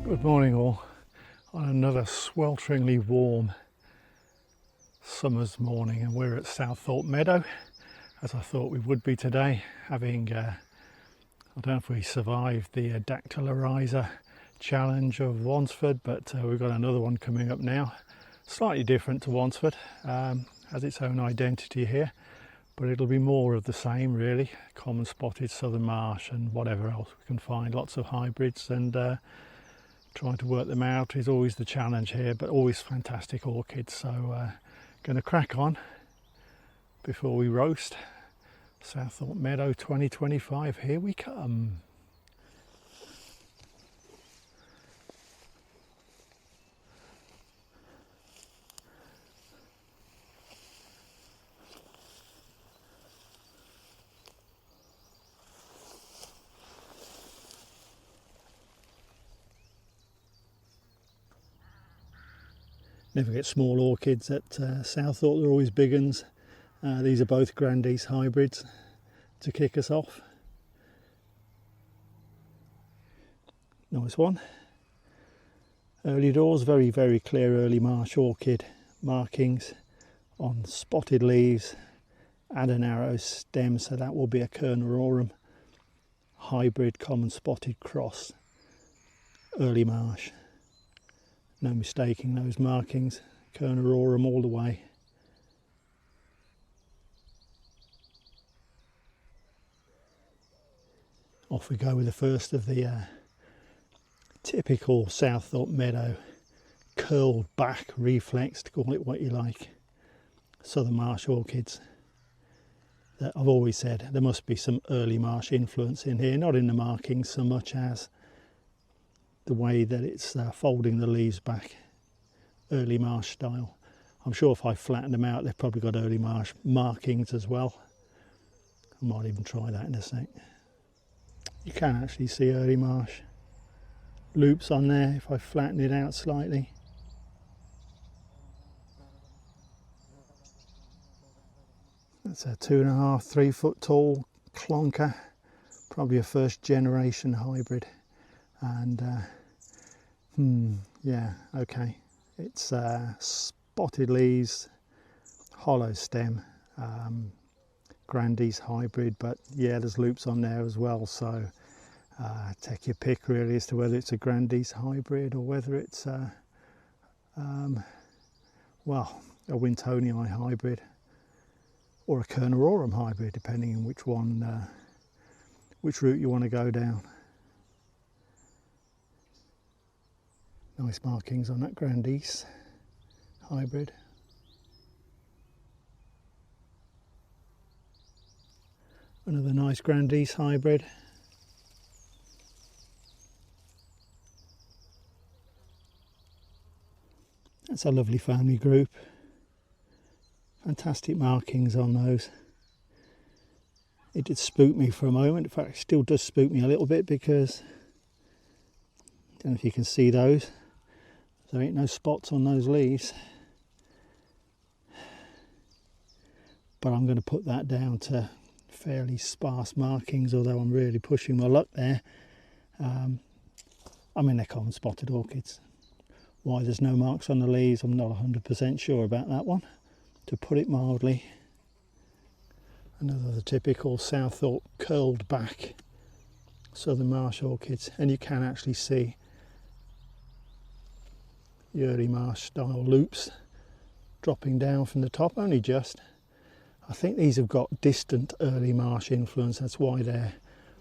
Good morning all, on another swelteringly warm summer's morning, and we're at Southorpe Meadow, as I thought we would be today, having, I don't know if we survived the Dactylorhiza challenge of Wansford, but we've got another one coming up now, slightly different to Wansford, has its own identity here, but it'll be more of the same really, common spotted southern marsh and whatever else we can find, lots of hybrids, and trying to work them out is always the challenge here, but always fantastic orchids. So going to crack on before we roast. Southorpe Meadow 2025, here we come. Never get small orchids at Southorpe, they're always big uns. These are both Grandees hybrids to kick us off. Nice one. Early doors, very, very clear early Marsh orchid markings on spotted leaves and a narrow stem, so that will be a Pyramidal hybrid common spotted cross early Marsh. No mistaking those markings, Pyramidal all the way. Off we go with the first of the typical Southorpe Meadow curled back reflexed, call it what you like, southern marsh orchids. That I've always said there must be some early marsh influence in here, not in the markings so much as the way that it's folding the leaves back, early marsh style. I'm sure if I flatten them out they've probably got early marsh markings as well. I might even try that in a sec. You can actually see early marsh loops on there if I flatten it out slightly. That's a 2.5, 3 foot tall clonker, probably a first generation hybrid. And yeah, okay, it's spotted leaves, hollow stem, Grandees hybrid, but yeah, there's loops on there as well, so take your pick really as to whether it's a Grandees hybrid or whether it's well, a Wintonii hybrid or a Pyramidal hybrid, depending on which one, which route you want to go down. Nice markings on that Grandees hybrid. Another nice Grandees hybrid. That's a lovely family group. Fantastic markings on those. It did spook me for a moment. In fact, it still does spook me a little bit because I don't know if you can see those. There ain't no spots on those leaves. But I'm going to put that down to fairly sparse markings, although I'm really pushing my luck there. I mean, they're common spotted orchids. Why there's no marks on the leaves, I'm not 100% sure about that one, to put it mildly. Another typical Southorpe curled back southern marsh orchids, and you can actually see the early marsh style loops dropping down from the top, only just. I think these have got distant early marsh influence, that's why they're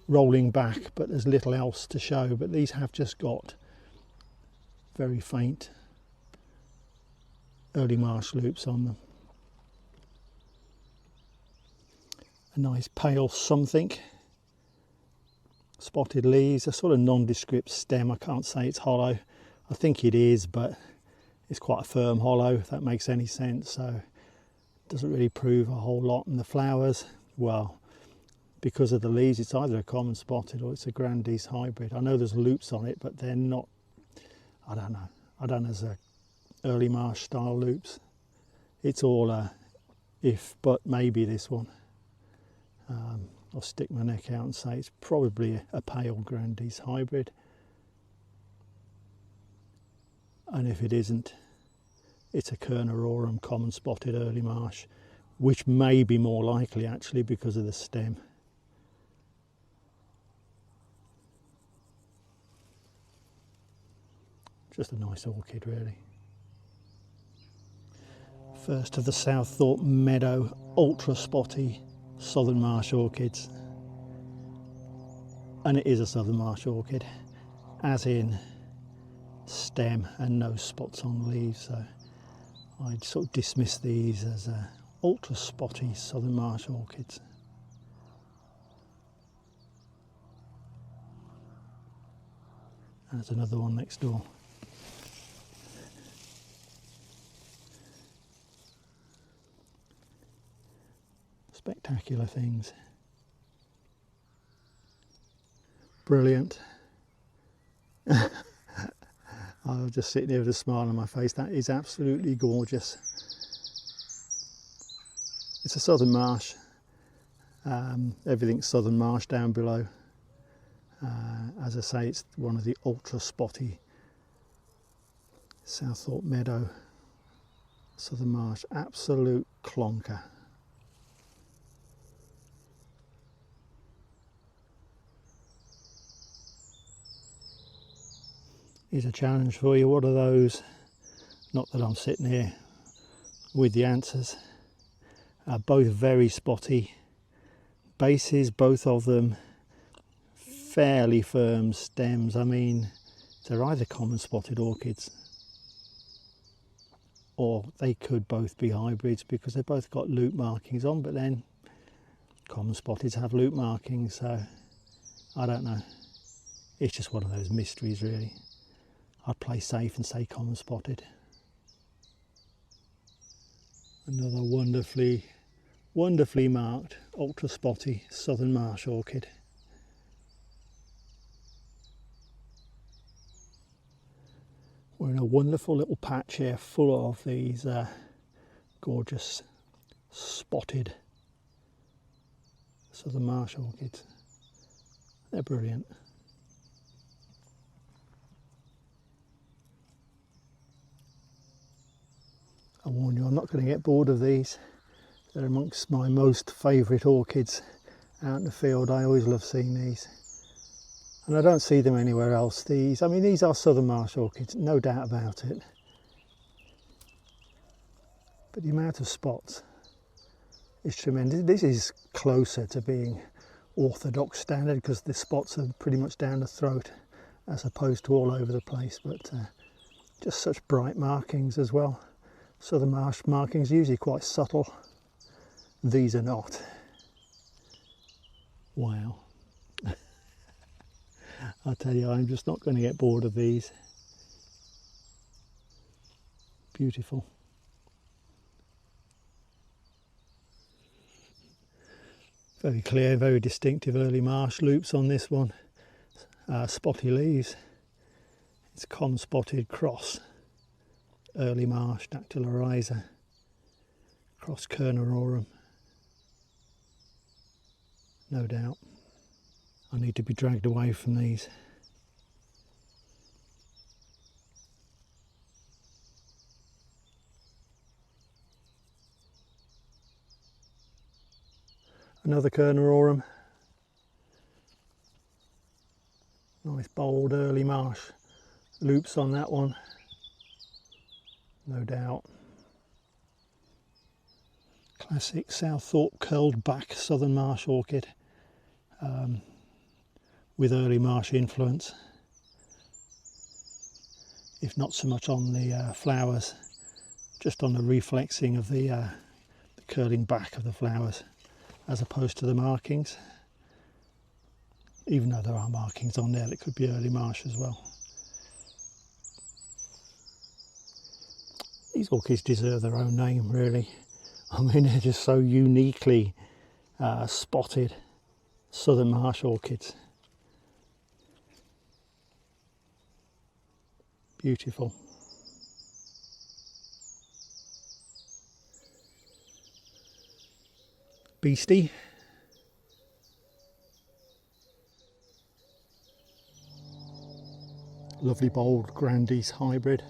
rolling back, but there's little else to show. But these have just got very faint early marsh loops on them. A nice pale something, spotted leaves, a sort of nondescript stem. I can't say it's hollow. I think it is, but it's quite a firm hollow, if that makes any sense. So it doesn't really prove a whole lot. And the flowers, well, because of the leaves, it's either a common spotted or it's a Grandees hybrid. I know there's loops on it, but they're not, I don't know. I don't know if there's early marsh style loops. It's all if, but maybe this one. I'll stick my neck out and say it's probably a pale Grandees hybrid. and if it isn't, it's a Kernerorum common spotted early marsh, which may be more likely actually because of the stem. Just a nice orchid really. First of the Southorpe Meadow ultra spotty southern marsh orchids. And it is a southern marsh orchid, as in stem and no spots on leaves, so I'd sort of dismiss these as ultra spotty southern marsh orchids. And there's another one next door. Spectacular things. Brilliant. I was just sitting here with a smile on my face. That is absolutely gorgeous. It's a southern marsh. Everything's southern marsh down below. As I say, it's one of the ultra spotty Southorpe Meadow southern marsh. Absolute clonker. Here's a challenge for you. What are those? Not that I'm sitting here with the answers. Both very spotty bases, both of them fairly firm stems. I mean, they're either common spotted orchids or they could both be hybrids because they've both got loop markings on, but then common spotted have loop markings, so I don't know. It's just one of those mysteries really. I'd play safe and say common spotted. Another wonderfully marked ultra spotty southern marsh orchid. We're in a wonderful little patch here full of these gorgeous spotted southern marsh orchids. They're brilliant. I warn you, I'm not going to get bored of these. They're amongst my most favourite orchids out in the field. I always love seeing these. And I don't see them anywhere else. These are southern marsh orchids, no doubt about it. But the amount of spots is tremendous. This is closer to being orthodox standard because the spots are pretty much down the throat as opposed to all over the place, but just such bright markings as well. Southern marsh markings are usually quite subtle. These are not. Wow. I tell you, I'm just not going to get bored of these. Beautiful. Very clear, very distinctive early marsh loops on this one. Spotty leaves. It's common spotted cross early marsh, Dactylorhiza, cross Kernerorum. No doubt. I need to be dragged away from these. Another Kernerorum. Nice bold early marsh loops on that one. No doubt. Classic Southorpe curled back southern marsh orchid with early marsh influence, if not so much on the flowers, just on the reflexing of the curling back of the flowers as opposed to the markings, even though there are markings on there that could be early marsh as well. These orchids deserve their own name really. I mean, they're just so uniquely spotted southern marsh orchids. Beautiful. Beastie. Lovely bold Grandies hybrid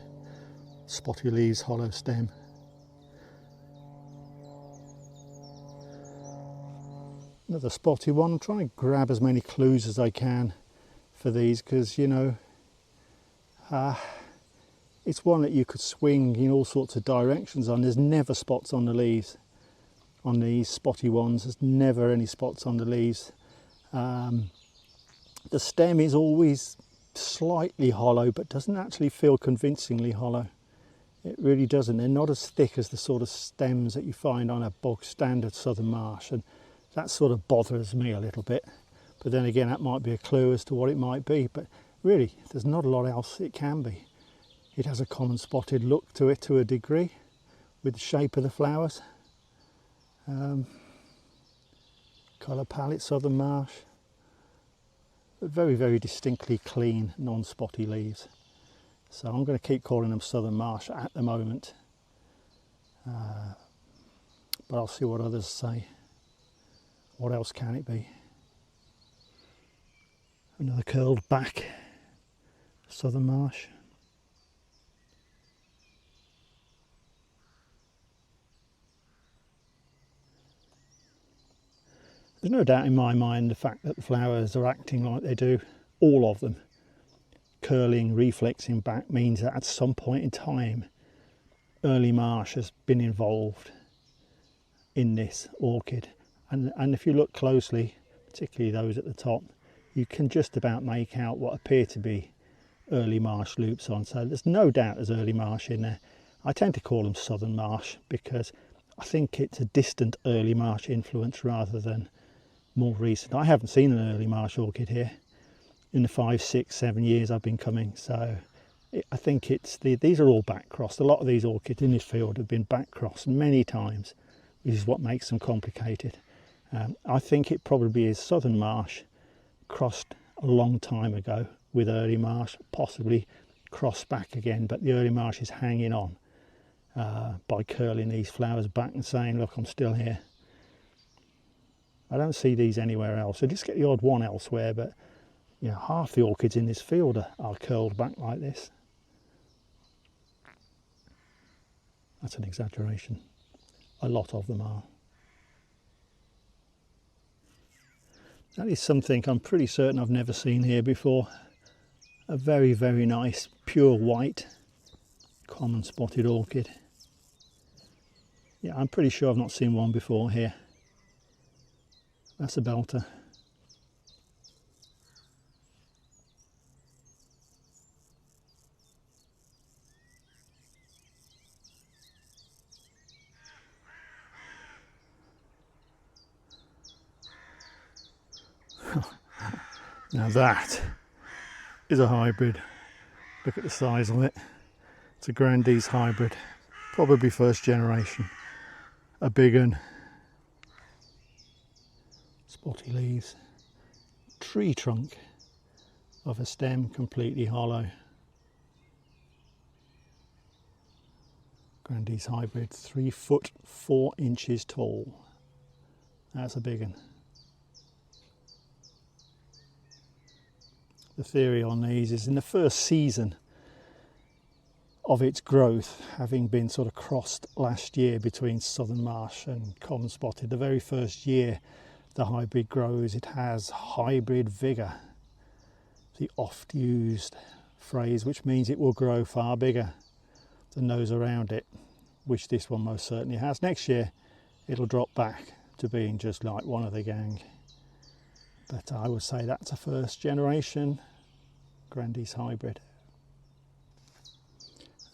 spotty leaves, hollow stem. Another spotty one. I'm trying to grab as many clues as I can for these, because you know it's one that you could swing in all sorts of directions on. There's never spots on the leaves on these spotty ones. There's never any spots on the leaves. The stem is always slightly hollow, but doesn't actually feel convincingly hollow. It really doesn't. They're not as thick as the sort of stems that you find on a bog standard southern marsh, and that sort of bothers me a little bit. But then again, that might be a clue as to what it might be. But really, there's not a lot else it can be. It has a common spotted look to it to a degree, with the shape of the flowers. Colour palette, southern marsh. But very, very distinctly clean, non-spotty leaves. So I'm going to keep calling them southern marsh at the moment. But I'll see what others say. What else can it be? Another curled back southern marsh. There's no doubt in my mind the fact that the flowers are acting like they do, all of them, curling, reflexing back, means that at some point in time early marsh has been involved in this orchid. And if you look closely, particularly those at the top, you can just about make out what appear to be early marsh loops on. So there's no doubt there's early marsh in there. I tend to call them southern marsh because I think it's a distant early marsh influence rather than more recent. I haven't seen an early marsh orchid here in the 5, 6, 7 years I've been coming. So I think it's these are all back crossed. A lot of these orchids in this field have been back crossed many times, which is what makes them complicated. I think it probably is southern marsh crossed a long time ago with early marsh, possibly crossed back again, but the early marsh is hanging on by curling these flowers back and saying, look, I'm still here. I don't see these anywhere else. I just get the odd one elsewhere, but you know, half the orchids in this field are curled back like this. That's an exaggeration. A lot of them are. That is something I'm pretty certain I've never seen here before. A very, very nice, pure white, common spotted orchid. Yeah, I'm pretty sure I've not seen one before here. That's a belter. Now that is a hybrid. Look at the size of it. It's a Grandees hybrid, probably first generation. A big one. Spotty leaves. Tree trunk of a stem completely hollow. Grandees hybrid, 3 foot 4 inches tall. That's a big one. The theory on these is in the first season of its growth, having been sort of crossed last year between southern marsh and common spotted, the very first year the hybrid grows, it has hybrid vigour, the oft used phrase, which means it will grow far bigger than those around it, which this one most certainly has. Next year it'll drop back to being just like one of the gang. But I would say that's a first generation Grandees hybrid.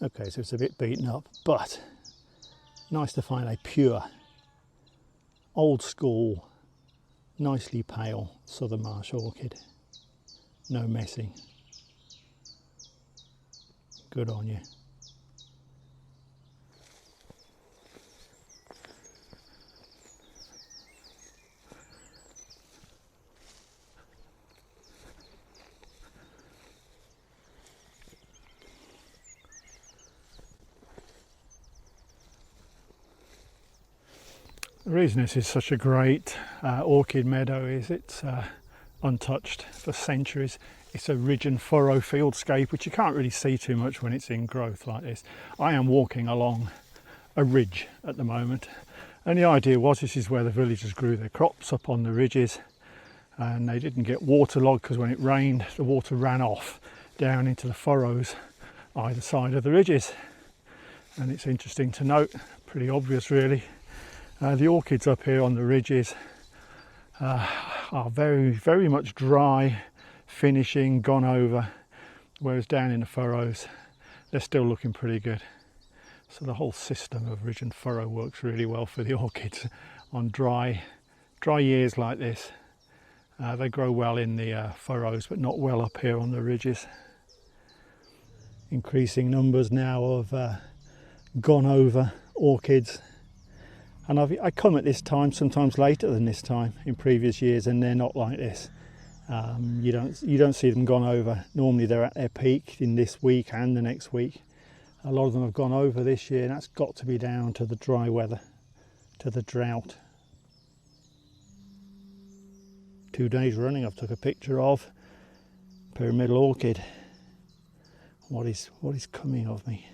Okay, so it's a bit beaten up, but nice to find a pure, old school, nicely pale southern marsh orchid. No messing. Good on you. The reason this is such a great orchid meadow is it's untouched for centuries. It's a ridge and furrow fieldscape, which you can't really see too much when it's in growth like this. I am walking along a ridge at the moment, and the idea was this is where the villagers grew their crops, up on the ridges, and they didn't get waterlogged because when it rained the water ran off down into the furrows either side of the ridges. And it's interesting to note, pretty obvious really, the orchids up here on the ridges are very much dry, finishing, gone over, whereas down in the furrows they're still looking pretty good. So the whole system of ridge and furrow works really well for the orchids on dry years like this. They grow well in the furrows, but not well up here on the ridges. Increasing numbers now of gone over orchids, and I come at this time sometimes later than this time in previous years, and they're not like this. You don't see them gone over. Normally they're at their peak in this week and the next week. A lot of them have gone over this year, and that's got to be down to the dry weather, to the drought. 2 days running I've took a picture of Pyramidal orchid. What is coming of me?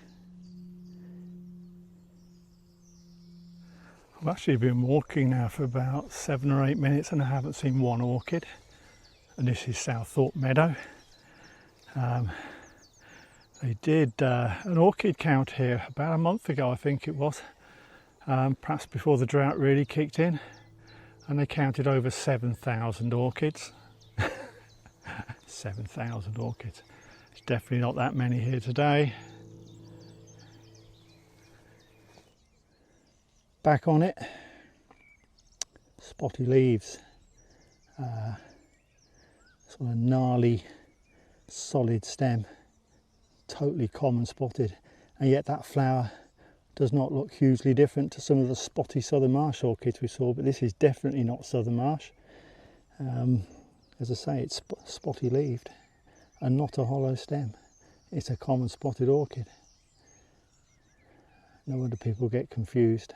I've actually been walking now for about 7 or 8 minutes and I haven't seen one orchid. And this is Southorpe Meadow. They did an orchid count here about a month ago, I think it was, perhaps before the drought really kicked in, and they counted over 7,000 orchids. 7,000 orchids. It's definitely not that many here today. Back on it, spotty leaves, sort of gnarly, solid stem, totally common spotted, and yet that flower does not look hugely different to some of the spotty Southern Marsh orchids we saw, but this is definitely not Southern Marsh. As I say, it's spotty leaved and not a hollow stem. It's a common spotted orchid. No wonder people get confused.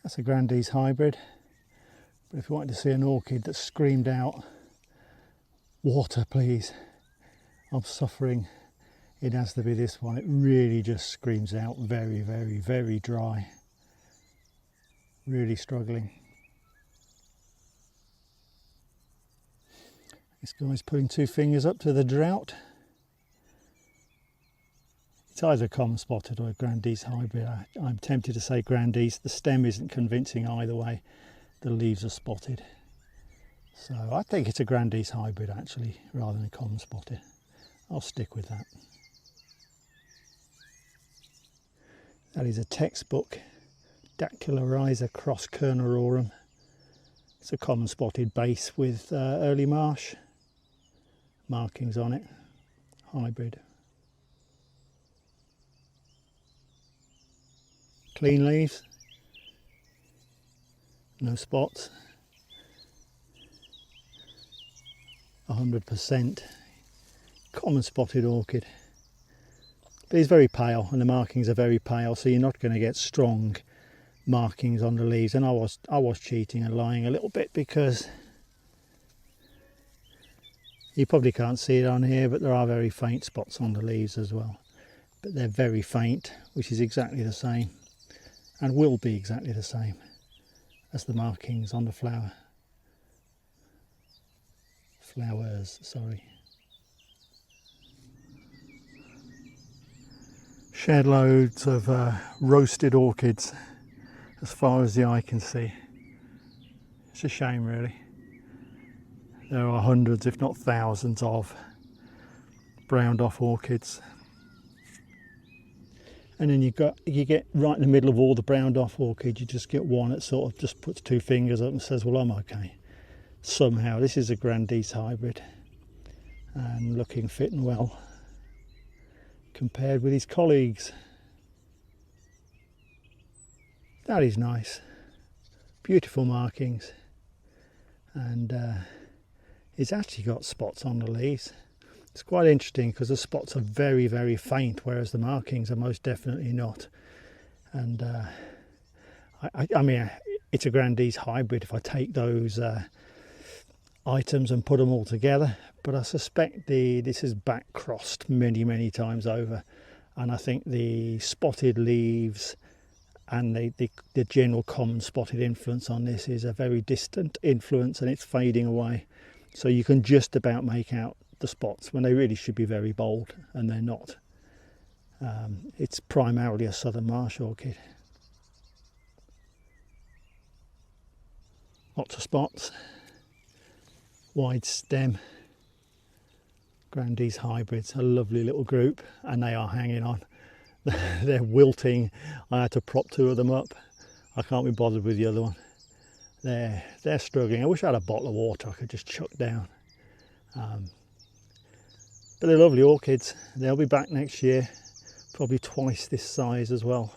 That's a Grandees hybrid, but if you wanted to see an orchid that screamed out, "Water please, I'm suffering," it has to be this one. It really just screams out very dry. Really struggling. This guy's putting 2 fingers up to the drought. It's either common spotted or a Grandees hybrid. I'm tempted to say Grandees. The stem isn't convincing either way. The leaves are spotted. So I think it's a Grandees hybrid actually, rather than a common spotted. I'll stick with that. That is a textbook Dactylorhiza cross Kernerorum. It's a common spotted base with early Marsh markings on it. Hybrid. Clean leaves. No spots. 100% common spotted orchid. But it's very pale, and the markings are very pale, so you're not going to get strong markings on the leaves. And I was cheating and lying a little bit, because you probably can't see it on here, but there are very faint spots on the leaves as well. But they're very faint, which is exactly the same, and will be exactly the same as the markings on the flowers, sorry. Shed loads of roasted orchids as far as the eye can see. It's a shame really. There are hundreds if not thousands of browned off orchids. And then you get right in the middle of all the browned off orchids, you just get one that sort of just puts 2 fingers up and says, well, I'm okay. Somehow. This is a Grandees hybrid and looking fit and well compared with his colleagues. That is nice. Beautiful markings, and it's actually got spots on the leaves. It's quite interesting because the spots are very faint, whereas the markings are most definitely not. And I mean, it's a Grandees hybrid. If I take those items and put them all together, but I suspect this is back crossed many times over, and I think the spotted leaves and the general common spotted influence on this is a very distant influence, and it's fading away, so you can just about make out the spots when they really should be very bold, and they're not. It's primarily a Southern Marsh orchid. Lots of spots, wide stem, Grandees hybrids, a lovely little group, and they are hanging on. They're wilting. I had to prop 2 of them up. I can't be bothered with the other one. They're struggling. I wish I had a bottle of water I could just chuck down. But they're lovely orchids. They'll be back next year, probably twice this size as well.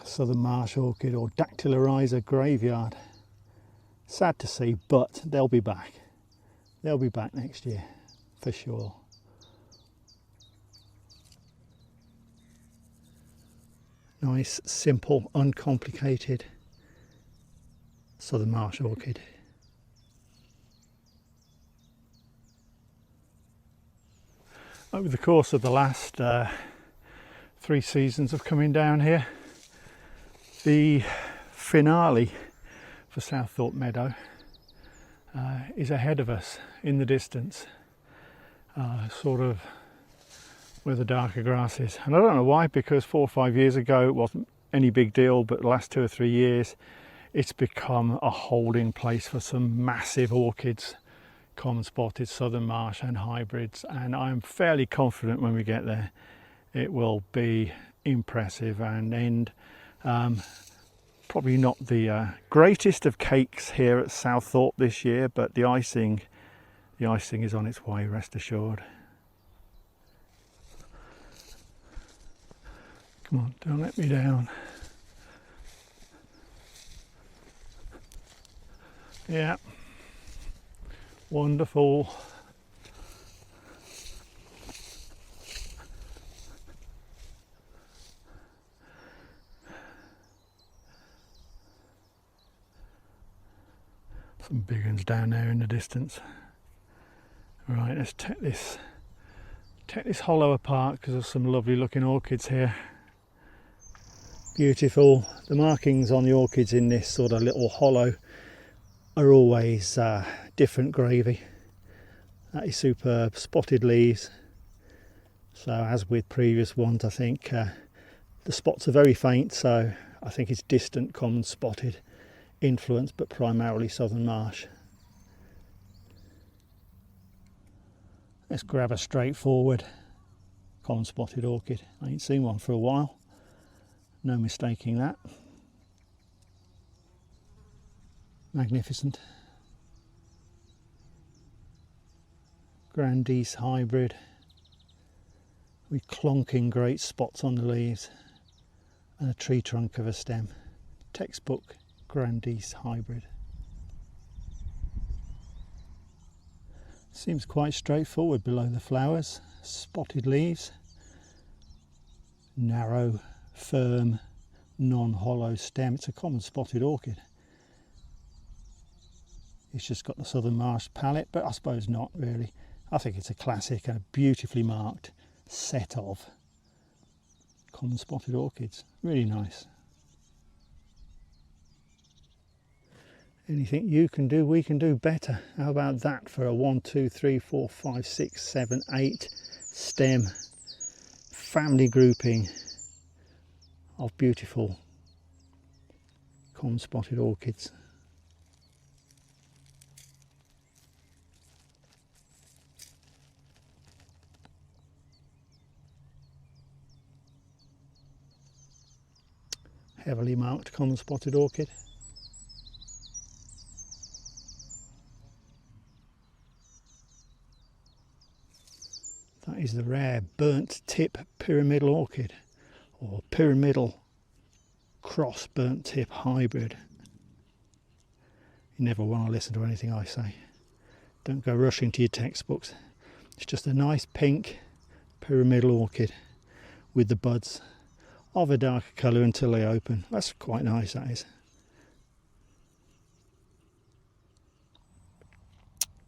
Southern Marsh orchid or Dactylorhiza graveyard. Sad to see, but they'll be back. They'll be back next year for sure. Nice, simple, uncomplicated Southern Marsh orchid. Over the course of the last 3 seasons of coming down here, the finale for Southorpe Meadow is ahead of us in the distance, sort of where the darker grass is. And I don't know why, because 4 or 5 years ago it wasn't any big deal, but the last 2 or 3 years it's become a holding place for some massive orchids, common spotted, Southern Marsh and hybrids, and I'm fairly confident when we get there it will be impressive and end. Probably not the greatest of cakes here at Southorpe this year, but the icing is on its way, rest assured. Come on, don't let me down. Yeah, wonderful. Some big ones down there in the distance. Right, let's take this hollow apart because there's some lovely looking orchids here. Beautiful. The markings on the orchids in this sort of little hollow are always different gravy. That is superb. Spotted leaves. So as with previous ones, I think the spots are very faint, so I think it's distant common spotted influence, but primarily Southern Marsh. Let's grab a straightforward common spotted orchid. I ain't seen one for a while. No mistaking that. Magnificent. Grandees hybrid with clonking great spots on the leaves and a tree trunk of a stem. Textbook Grandees hybrid. Seems quite straightforward below the flowers. Spotted leaves, narrow, firm, non-hollow stem. It's a common spotted orchid. It's just got the Southern Marsh palette, but I suppose not really. I think it's a classic and a beautifully marked set of common spotted orchids. Really nice. Anything you can do, we can do better. How about that for a 1, 2, 3, 4, 5, 6, 7, 8 stem family grouping of beautiful common spotted orchids. Heavily marked common spotted orchid. That is the rare burnt tip pyramidal orchid, or pyramidal cross burnt tip hybrid. You never want to listen to anything I say. Don't go rushing to your textbooks. It's just a nice pink pyramidal orchid with the buds of a darker colour until they open. That's quite nice, that is.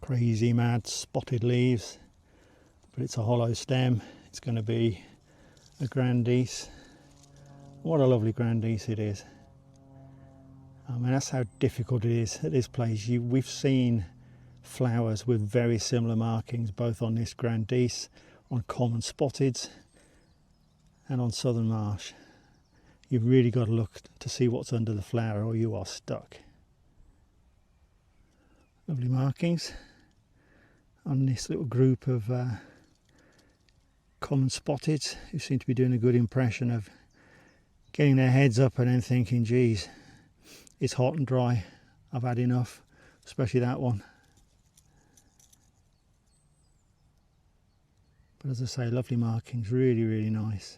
Crazy mad spotted leaves, but it's a hollow stem. It's going to be a grandice. What a lovely grandice it is. I mean, that's how difficult it is at this place. We've seen flowers with very similar markings, both on this grandice, on common spotteds, and on Southern Marsh. You've really got to look to see what's under the flower, or you are stuck. Lovely markings on this little group of common spotteds, who seem to be doing a good impression of getting their heads up and then thinking, geez, it's hot and dry, I've had enough, especially that one. But as I say, lovely markings, really, really nice.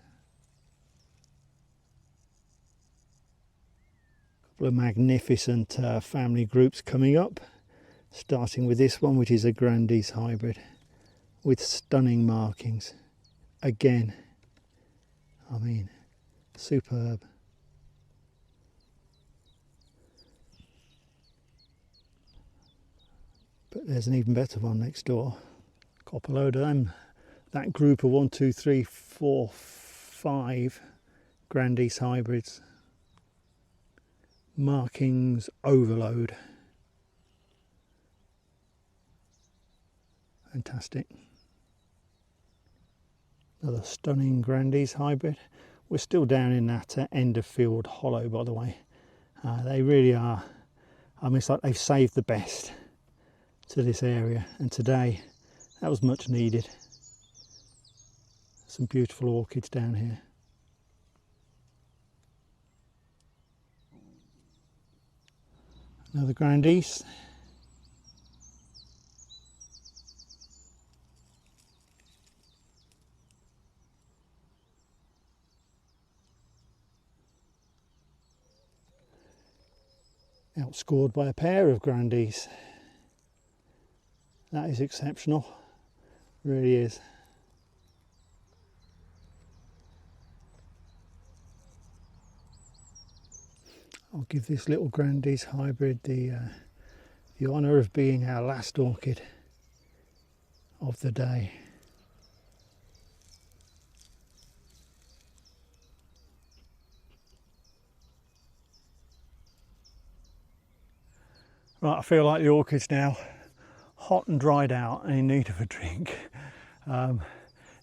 A couple of magnificent family groups coming up, starting with this one, which is a grandice hybrid with stunning markings. Again, I mean, superb. But there's an even better one next door. Got a load of them. That group of 1, 2, 3, 4, 5 grandice hybrids. Markings overload. Fantastic. Another stunning grandice hybrid. We're still down in that end of field hollow, by the way. They really are. I mean, it's like they've saved the best to this area, and today that was much needed. Some beautiful orchids down here. Another grandice. Outscored by a pair of grandies. That is exceptional, really is. I'll give this little grandice hybrid the honour of being our last orchid of the day. Right, I feel like the orchid's now hot and dried out and in need of a drink.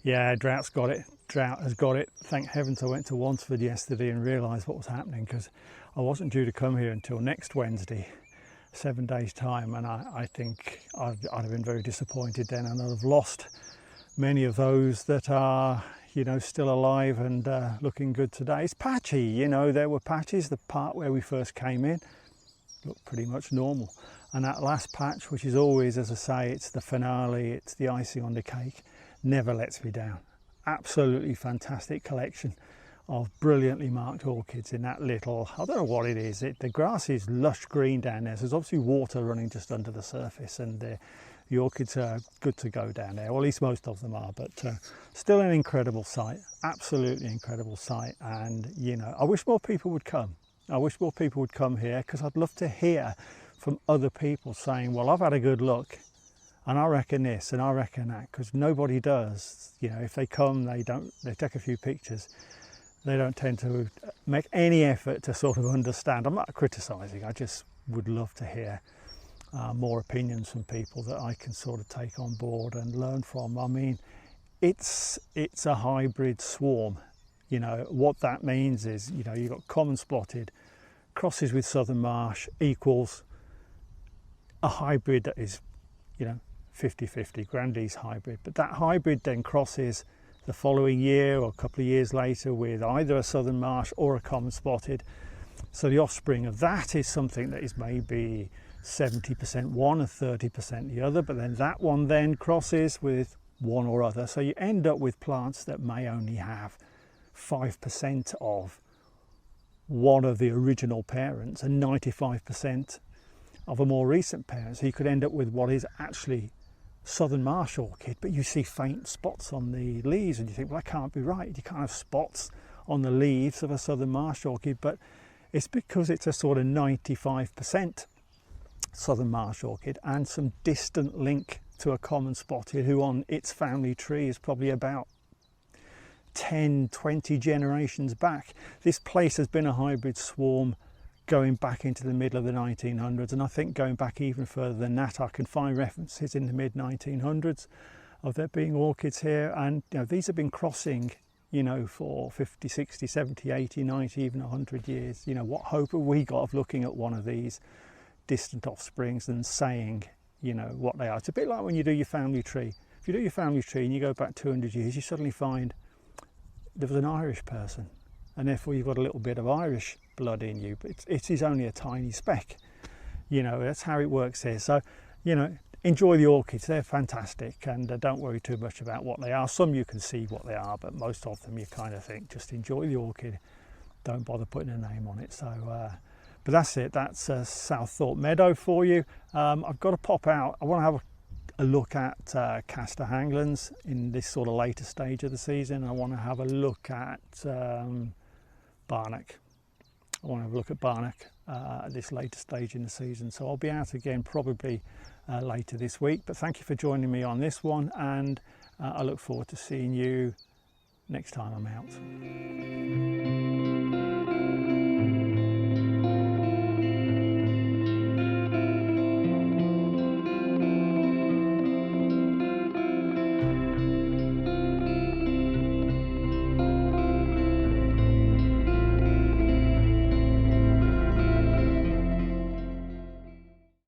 Yeah, drought's got it. Drought has got it. Thank heavens I went to Wansford yesterday and realised what was happening, because I wasn't due to come here until next Wednesday, 7 days time, and I think I'd have been very disappointed then, and I'd have lost many of those that are, you know, still alive and looking good today. It's patchy, you know, there were patches. The part where we first came in looked pretty much normal, and that last patch, which is always, as I say, it's the finale, it's the icing on the cake, never lets me down. Absolutely fantastic collection of brilliantly marked orchids in that little, I don't know what it is, the grass is lush green down there, so there's obviously water running just under the surface, and the orchids are good to go down there, or at least most of them are. But still an incredible sight, absolutely incredible sight. And you know, I wish more people would come. I wish more people would come here, because I'd love to hear from other people saying, well, I've had a good look and I reckon this and I reckon that, because nobody does. You know, if they come, they take a few pictures, they don't tend to make any effort to sort of understand. I'm not criticising, I just would love to hear more opinions from people that I can sort of take on board and learn from. I mean, it's a hybrid swarm. You know, what that means is, you know, you've got common spotted, crosses with Southern Marsh equals a hybrid that is, you know, 50-50, grandice hybrid. But that hybrid then crosses the following year or a couple of years later with either a Southern Marsh or a common spotted. So the offspring of that is something that is maybe 70% one and 30% the other, but then that one then crosses with one or other. So you end up with plants that may only have 5% of one of the original parents and 95% of a more recent parent. So you could end up with what is actually Southern Marsh orchid, but you see faint spots on the leaves and you think, well, that can't be right. You can't have spots on the leaves of a Southern Marsh orchid, but it's because it's a sort of 95% Southern Marsh orchid and some distant link to a common spotted who on its family tree is probably about 10-20 generations back. This place has been a hybrid swarm going back into the middle of the 1900s, and I think going back even further than that. I can find references in the mid 1900s of there being orchids here, and you know, these have been crossing, you know, for 50, 60, 70, 80, 90, even 100 years. You know, what hope have we got of looking at one of these distant offsprings and saying, you know, what they are? It's a bit like when you do your family tree. If you do your family tree and you go back 200 years, you suddenly find there was an Irish person, and therefore you've got a little bit of Irish blood in you, but it is only a tiny speck. You know, that's how it works here. So, you know, enjoy the orchids. They're fantastic, and don't worry too much about what they are. Some you can see what they are, but most of them you kind of think, just enjoy the orchid, don't bother putting a name on it. So but that's it. That's Southorpe Meadow for you. I've got to pop out. I want to have a look at castor hanglands in this sort of later stage of the season. I want to have a look at Barnack. I want to have a look at Barnack at this later stage in the season. So I'll be out again probably later this week. But thank you for joining me on this one, and I look forward to seeing you next time I'm out.